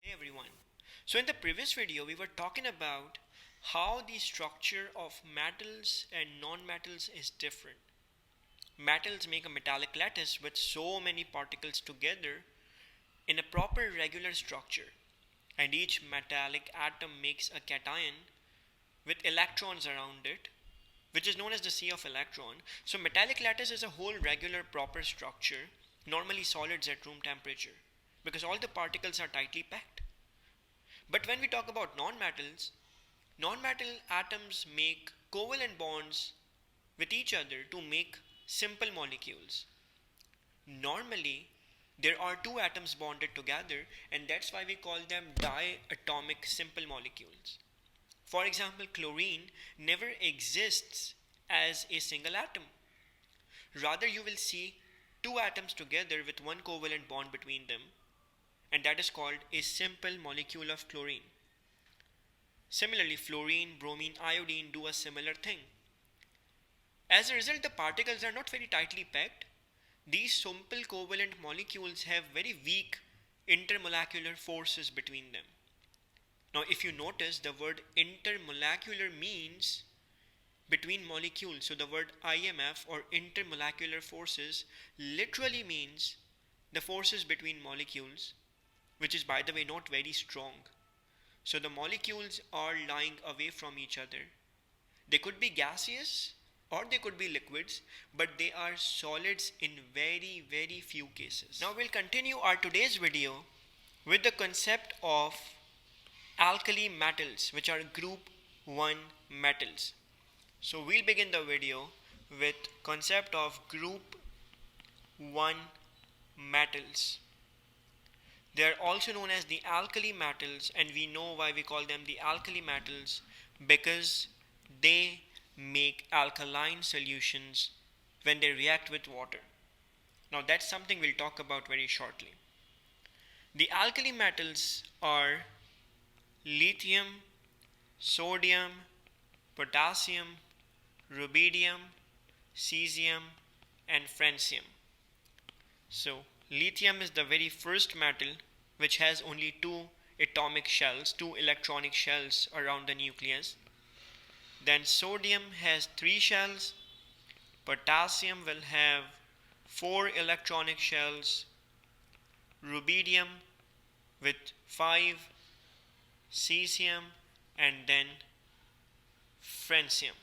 Hey everyone. So in the previous video we were talking about how the structure of metals and non-metals is different. Metals make a metallic lattice with so many particles together in a proper regular structure, and each metallic atom makes a cation with electrons around it, which is known as the sea of electron. So metallic lattice is a whole regular proper structure, normally solids at room temperature, because all the particles are tightly packed. But when we talk about non-metals, non-metal atoms make covalent bonds with each other to make simple molecules. Normally, there are two atoms bonded together, and that's why we call them diatomic simple molecules. For example, chlorine never exists as a single atom. Rather, you will see two atoms together with one covalent bond between them, and that is called a simple molecule of chlorine. Similarly, fluorine, bromine, iodine do a similar thing. As a result, the particles are not very tightly packed. These simple covalent molecules have very weak intermolecular forces between them. Now, if you notice, the word intermolecular means between molecules. So the word IMF, or intermolecular forces, literally means the forces between molecules, which is, by the way, not very strong. So the molecules are lying away from each other. They could be gaseous or they could be liquids, but they are solids in very few cases. Now we'll continue our today's video with the concept of alkali metals, which are group 1 metals. So we'll begin the video with concept of group 1 metals. They are also known as the alkali metals, and we know why we call them the alkali metals, because they make alkaline solutions when they react with water. Now that's something we'll talk about very shortly. The alkali metals are lithium, sodium, potassium, rubidium, cesium, and francium. So lithium is the very first metal which has only two atomic shells, two electronic shells around the nucleus. Then sodium has three shells, potassium will have four electronic shells, rubidium with five, cesium, and then francium.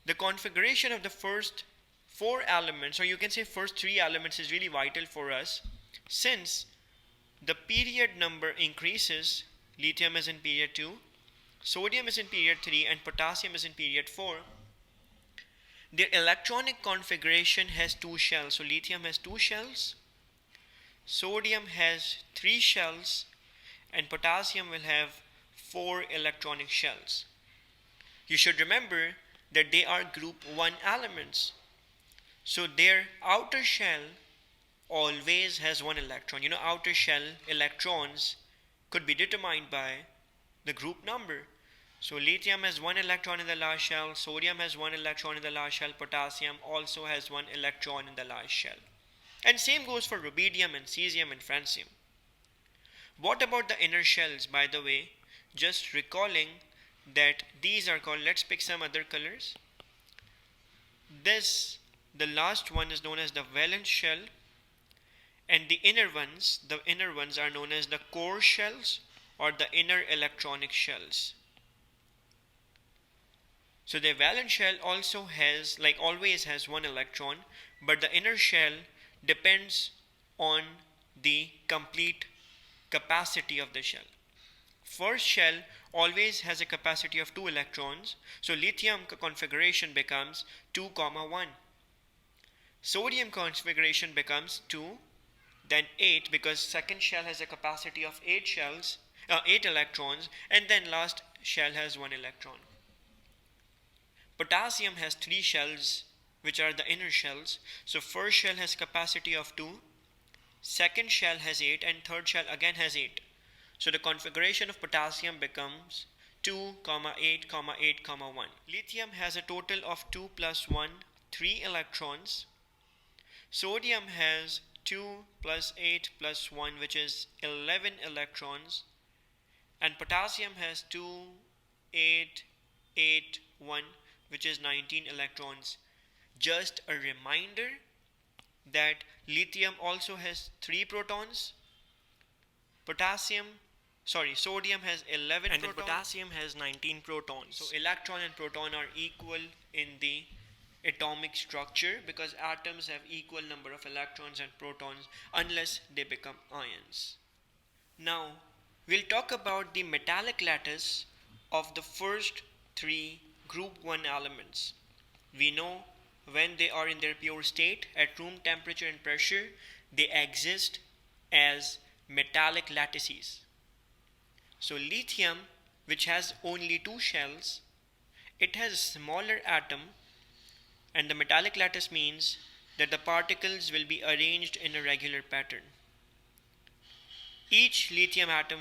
The configuration of the first four elements, or you can say first three elements, is really vital for us, since the period number increases. Lithium is in period 2, sodium is in period 3, and potassium is in period 4. Their electronic configuration has two shells. So lithium has two shells, sodium has three shells, and potassium will have four electronic shells. You should remember that they are group 1 elements. So their outer shell always has one electron. You know, outer shell electrons could be determined by the group number. So lithium has one electron in the last shell, sodium has one electron in the last shell, potassium also has one electron in the last shell. And same goes for rubidium and cesium and francium. What about the inner shells, by the way? Just recalling that these are called, let's pick some other colors. The last one is known as the valence shell, and the inner ones are known as the core shells or the inner electronic shells. So the valence shell also has, like always, has one electron, but the inner shell depends on the complete capacity of the shell. First shell always has a capacity of 2 electrons, so lithium configuration becomes 2, 1. Sodium configuration becomes 2, then 8, because second shell has a capacity of 8 electrons, and then last shell has 1 electron. Potassium has 3 shells, which are the inner shells. So first shell has capacity of 2, second shell has 8, and third shell again has 8. So the configuration of potassium becomes 2, 8, 8, 1. Lithium has a total of 2 plus 1, 3 electrons. Sodium has 2 plus 8 plus 1, which is 11 electrons, and potassium has 2, 8, 8, 1, which is 19 electrons. Just a reminder that lithium also has 3 protons, sodium has 11 and protons, potassium has 19 protons. So electron and proton are equal in the atomic structure because atoms have equal number of electrons and protons unless they become ions. Now we'll talk about the metallic lattice of the first 3 group 1 elements. We know when they are in their pure state at room temperature and pressure, they exist as metallic lattices. So lithium, which has only 2 shells, it has a smaller atom, and the metallic lattice means that the particles will be arranged in a regular pattern. Each lithium atom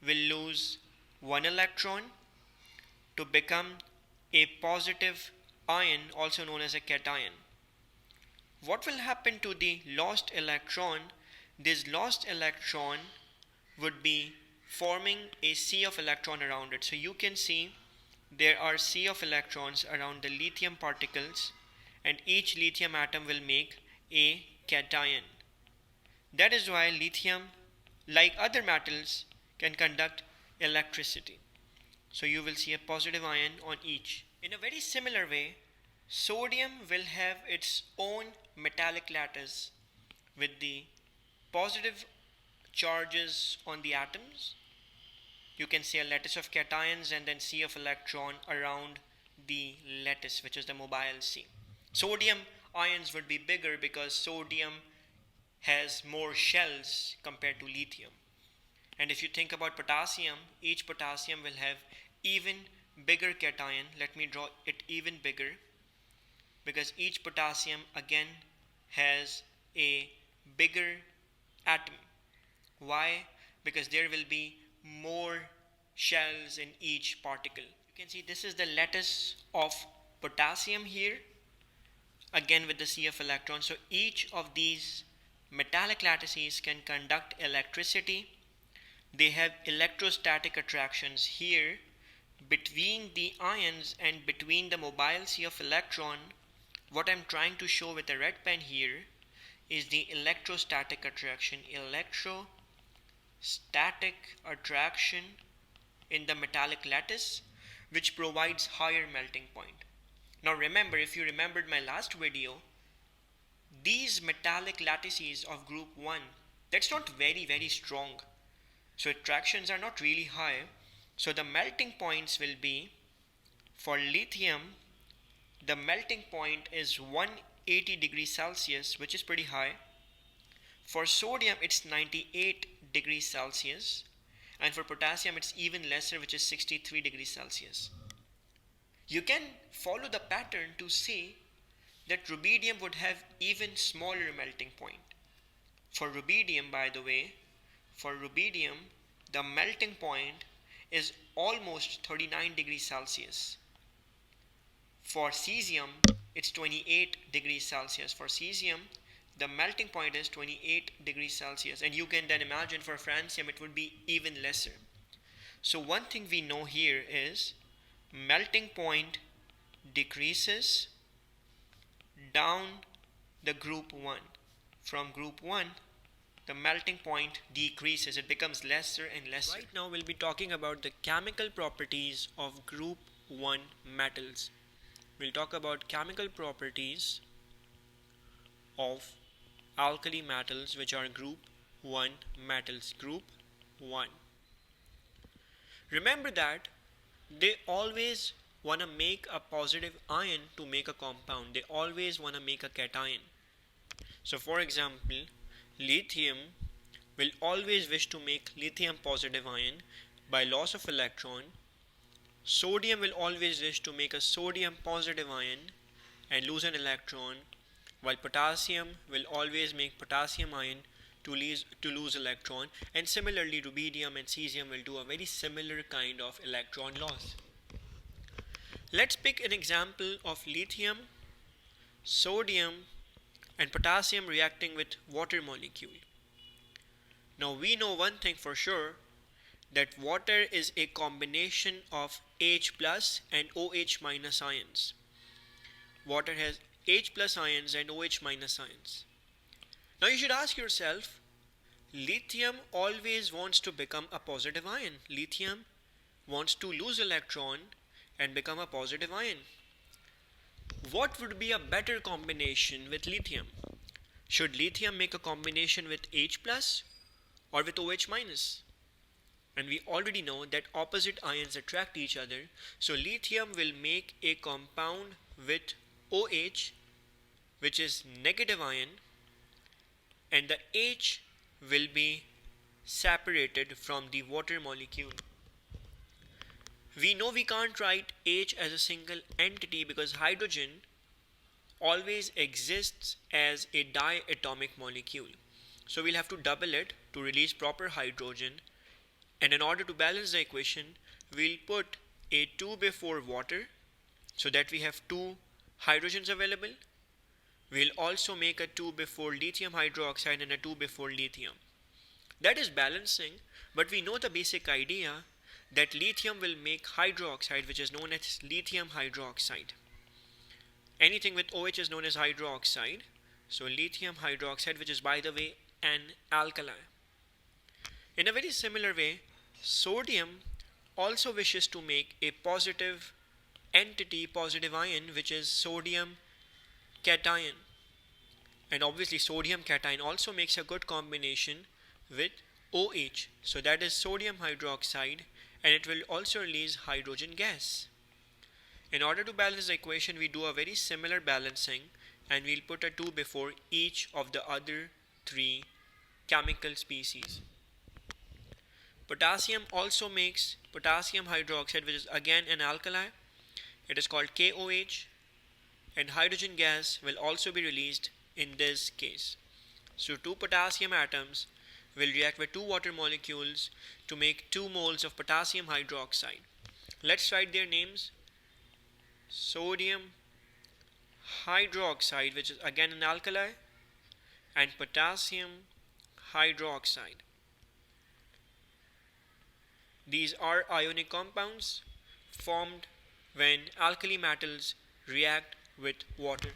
will lose 1 electron to become a positive ion, also known as a cation. What will happen to the lost electron? This lost electron would be forming a sea of electron around it. So you can see there are sea of electrons around the lithium particles, and each lithium atom will make a cation. That is why lithium, like other metals, can conduct electricity. So you will see a positive ion on each. In a very similar way, sodium will have its own metallic lattice with the positive charges on the atoms. You can see a lattice of cations and then sea of electron around the lattice, which is the mobile sea. Sodium ions would be bigger because sodium has more shells compared to lithium. And if you think about potassium, each potassium will have even bigger cation. Let me draw it even bigger, because each potassium again has a bigger atom. Why? Because there will be more shells in each particle. You can see this is the lattice of potassium here, again with the sea of electrons. So each of these metallic lattices can conduct electricity. They have electrostatic attractions here between the ions and between the mobile sea of electron. What I'm trying to show with the red pen here is the electrostatic attraction. Electrostatic attraction in the metallic lattice, which provides higher melting point. Now remember, if you remembered my last video, these metallic lattices of group 1, that's not very strong. So attractions are not really high. So the melting points will be, for lithium, the melting point is 180 degrees Celsius, which is pretty high. For sodium, it's 98 degrees Celsius. And for potassium, it's even lesser, which is 63 degrees Celsius. You can follow the pattern to see that rubidium would have even smaller melting point. For rubidium, by the way, the melting point is almost 39 degrees Celsius. For cesium, it's 28 degrees Celsius. For cesium, the melting point is 28 degrees Celsius. And you can then imagine for francium, it would be even lesser. So one thing we know here is melting point decreases down the group 1. From group 1, the melting point decreases. It becomes lesser and lesser. Right now we'll be talking about the chemical properties of group 1 metals. We'll talk about chemical properties of alkali metals, which are group 1 metals. Group 1. Remember that they always want to make a positive ion to make a compound. They always want to make a cation. So for example, lithium will always wish to make lithium positive ion by loss of electron. Sodium will always wish to make a sodium positive ion and lose an electron, while potassium will always make potassium ion to lose electron, and similarly rubidium and cesium will do a very similar kind of electron loss. Let's pick an example of lithium, sodium and potassium reacting with water molecule. Now we know one thing for sure, that water is a combination of H plus and OH minus ions. Water has H plus ions and OH minus ions. Now you should ask yourself, lithium always wants to become a positive ion. Lithium wants to lose electron and become a positive ion. What would be a better combination with lithium? Should lithium make a combination with H plus or with OH minus? And we already know that opposite ions attract each other, so lithium will make a compound with OH, which is negative ion, and the H will be separated from the water molecule. We know we can't write H as a single entity because hydrogen always exists as a diatomic molecule. So we'll have to double it to release proper hydrogen, and in order to balance the equation, we'll put a 2 before water so that we have 2 hydrogens available. We'll also make a 2 before lithium hydroxide and a 2 before lithium. That is balancing, but we know the basic idea that lithium will make hydroxide, which is known as lithium hydroxide. Anything with OH is known as hydroxide. So lithium hydroxide, which is by the way an alkali. In a very similar way, sodium also wishes to make a positive entity, positive ion, which is sodium cation. And obviously sodium cation also makes a good combination with OH. So that is sodium hydroxide, and it will also release hydrogen gas. In order to balance the equation, we do a very similar balancing, and we'll put a 2 before each of the other 3 chemical species. Potassium also makes potassium hydroxide, which is again an alkali. It is called KOH, and hydrogen gas will also be released in this case. So 2 potassium atoms will react with 2 water molecules to make 2 moles of potassium hydroxide. Let's write their names. Sodium hydroxide, which is again an alkali, and potassium hydroxide. These are ionic compounds formed when alkali metals react with water.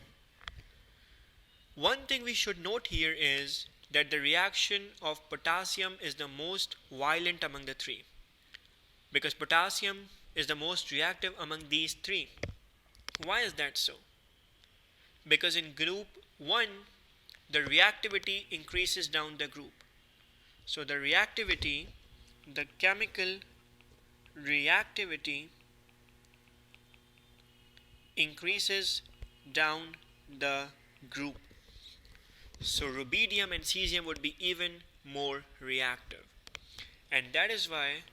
One thing we should note here is that the reaction of potassium is the most violent among the 3, because potassium is the most reactive among these 3. Why is that so? Because in group 1, the reactivity increases down the group. So the reactivity, the chemical reactivity increases down the group. So rubidium and cesium would be even more reactive. And that is why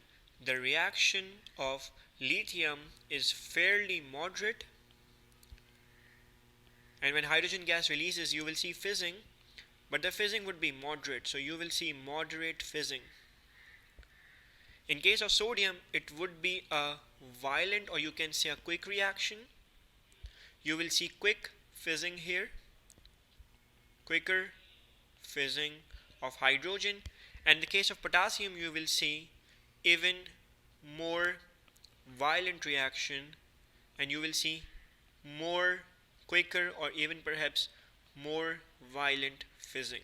the reaction of lithium is fairly moderate. And when hydrogen gas releases, you will see fizzing, but the fizzing would be moderate, so you will see moderate fizzing. In case of sodium, it would be a violent, or you can say a quick reaction. You will see quick fizzing here, quicker fizzing of hydrogen. And in the case of potassium, you will see even more violent reaction, and you will see more quicker or even perhaps more violent fizzing.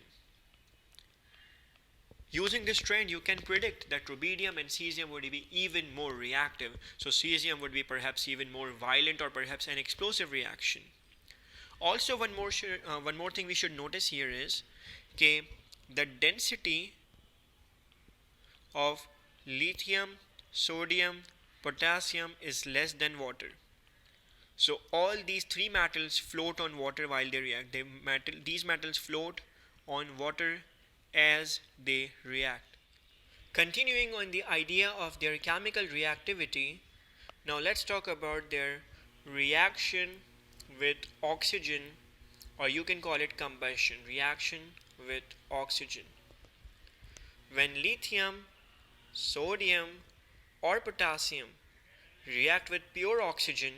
Using this trend, you can predict that rubidium and cesium would be even more reactive. So cesium would be perhaps even more violent or perhaps an explosive reaction. Also, one more thing we should notice here is the density of lithium, sodium, potassium is less than water. So all these 3 metals float on water while they react. These metals float on water as they react. Continuing on the idea of their chemical reactivity, now let's talk about their reaction with oxygen, or you can call it combustion, reaction with oxygen. When lithium, sodium, or potassium react with pure oxygen,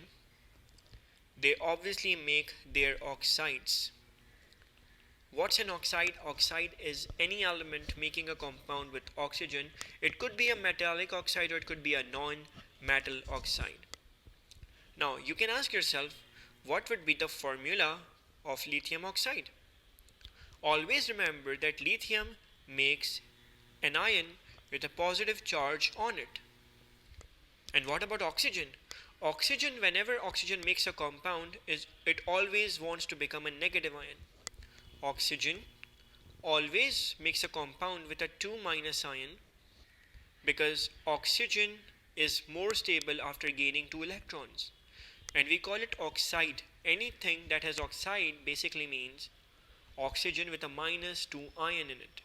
they obviously make their oxides. What's an oxide? Oxide is any element making a compound with oxygen. It could be a metallic oxide or it could be a non-metal oxide. Now you can ask yourself, what would be the formula of lithium oxide? Always remember that lithium makes an ion with a positive charge on it. And what about oxygen? Oxygen, whenever oxygen makes a compound, it always wants to become a negative ion. Oxygen always makes a compound with a 2 minus ion because oxygen is more stable after gaining 2 electrons. And we call it oxide. Anything that has oxide basically means oxygen with a minus 2 ion in it.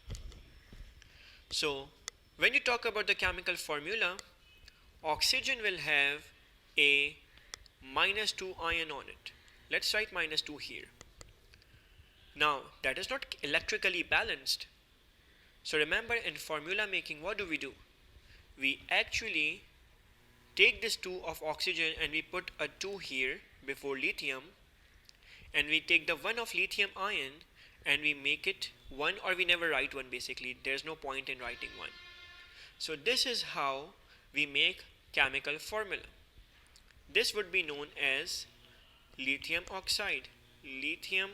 So when you talk about the chemical formula, oxygen will have a minus 2 ion on it. Let's write minus 2 here. Now that is not electrically balanced. So remember, in formula making, what do? We actually take this 2 of oxygen and we put a 2 here before lithium, and we take the 1 of lithium ion and we make it 1, or we never write 1 basically. There's no point in writing 1. So this is how we make chemical formula. This would be known as lithium oxide. Lithium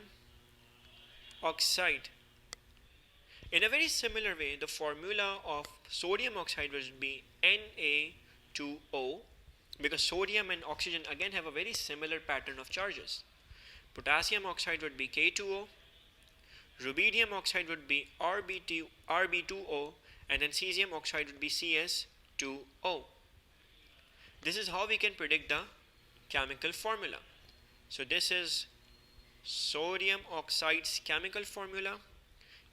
oxide. In a very similar way, the formula of sodium oxide would be Na2O, because sodium and oxygen again have a very similar pattern of charges. Potassium oxide would be K2O, rubidium oxide would be Rb2O, and then cesium oxide would be Cs2O. This is how we can predict the chemical formula. So this is sodium oxide's chemical formula,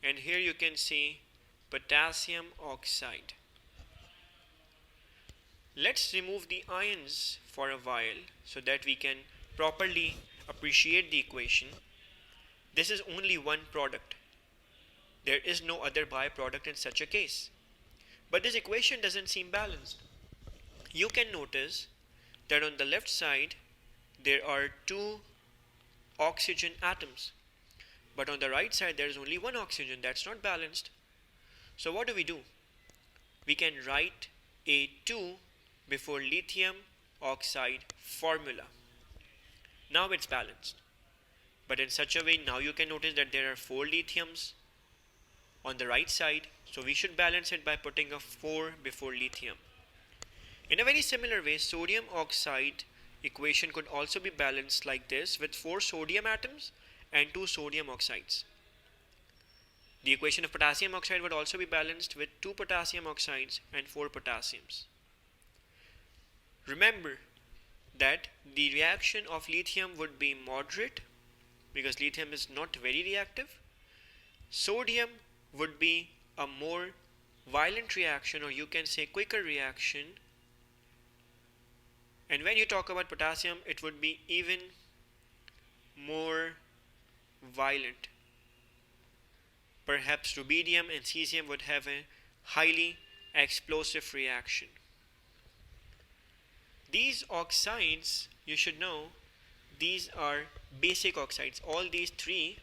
and here you can see potassium oxide. Let's remove the ions for a while so that we can properly appreciate the equation. This is only one product. There is no other byproduct in such a case. But this equation doesn't seem balanced. You can notice that on the left side there are 2 oxygen atoms, but on the right side there is only 1 oxygen. That's not balanced. So what do? We can write a 2 before lithium oxide formula. Now it's balanced. But in such a way, now you can notice that there are 4 lithiums on the right side, so we should balance it by putting a 4 before lithium. In a very similar way, sodium oxide equation could also be balanced like this, with 4 sodium atoms and 2 sodium oxides. The equation of potassium oxide would also be balanced with 2 potassium oxides and 4 potassiums. Remember that the reaction of lithium would be moderate because lithium is not very reactive. Sodium would be a more violent reaction, or you can say quicker reaction. And when you talk about potassium, it would be even more violent. Perhaps rubidium and cesium would have a highly explosive reaction. These oxides, you should know, these are basic oxides. All these 3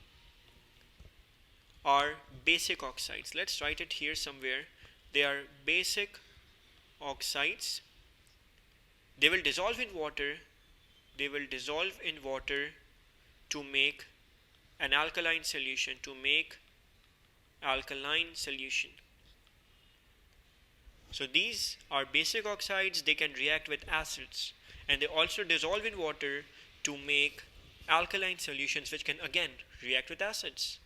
are basic oxides. Let's write it here somewhere. They are basic oxides. They will dissolve in water. They will dissolve in water to make an alkaline solution, So these are basic oxides. They can react with acids, and they also dissolve in water to make alkaline solutions, which can again react with acids.